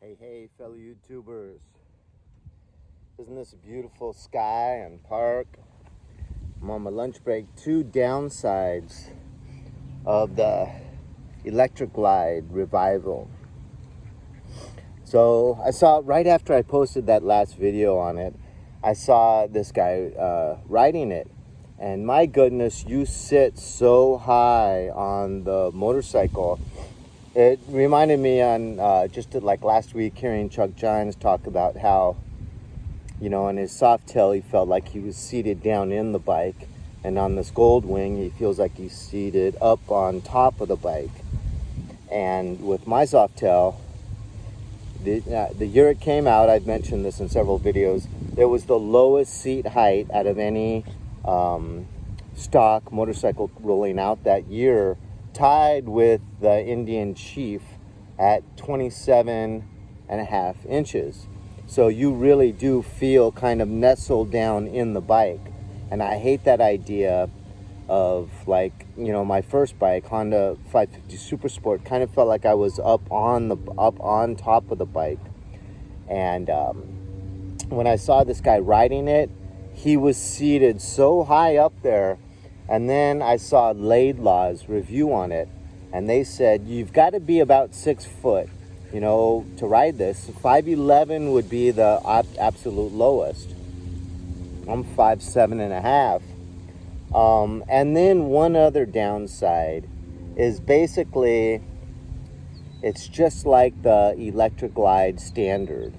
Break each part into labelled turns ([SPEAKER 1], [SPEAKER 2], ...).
[SPEAKER 1] Hey, fellow YouTubers. Isn't this a beautiful sky and park? I'm on my lunch break. Two downsides of the Electra Glide revival. So I saw right after I posted that last video on it, I saw this guy riding it. And my goodness, you sit so high on the motorcycle. It reminded me on just like last week hearing Chuck Johns talk about how, you know, on his soft tail he felt like he was seated down in the bike, and on this gold wing he feels like he's seated up on top of the bike. And with my soft tail, the year it came out, I've mentioned this in several videos, it was the lowest seat height out of any stock motorcycle rolling out that year, tied with the Indian Chief at 27.5 inches. So you really do feel kind of nestled down in the bike. And I hate that idea of, like, you know, my first bike, Honda 550 Super Sport, kind of felt like I was up on top of the bike. And when I saw this guy riding it, he was seated so high up there. And then I saw Laidlaw's review on it, and they said you've got to be about 6 foot, you know, to ride this. 5'11" would be the absolute lowest. I'm 5'7.5". And then one other downside is basically it's just like the Electra Glide standard,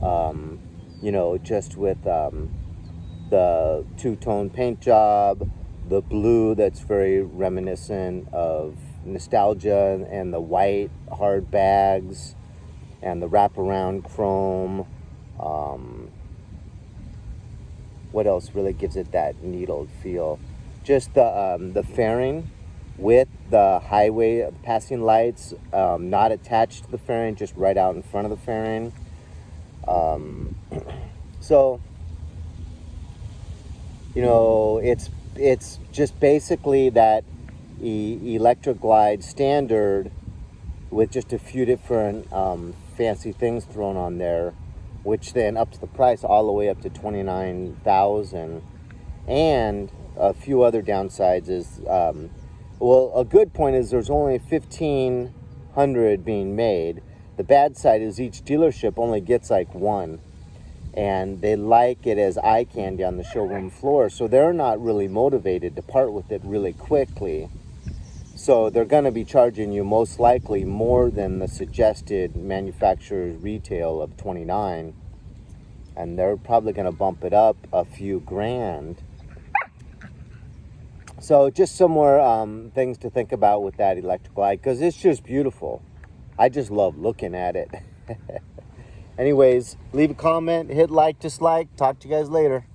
[SPEAKER 1] you know, just with the two-tone paint job, the blue that's very reminiscent of nostalgia, and the white hard bags, and the wraparound chrome. What else really gives it that needled feel? Just the fairing with the highway passing lights, not attached to the fairing, just right out in front of the fairing. So, you know, it's just basically that Electra Glide standard with just a few different fancy things thrown on there, which then ups the price all the way up to $29,000. And a few other downsides is, well, a good point is there's only 1,500 being made. The bad side is each dealership only gets like one, and they like it as eye candy on the showroom floor, so they're not really motivated to part with it really quickly. So they're going to be charging you most likely more than the suggested manufacturer's retail of $29, and they're probably going to bump it up a few grand. So just some more things to think about with that Electra Glide, because it's just beautiful. I just love looking at it. Anyways, leave a comment, hit like, dislike. Talk to you guys later.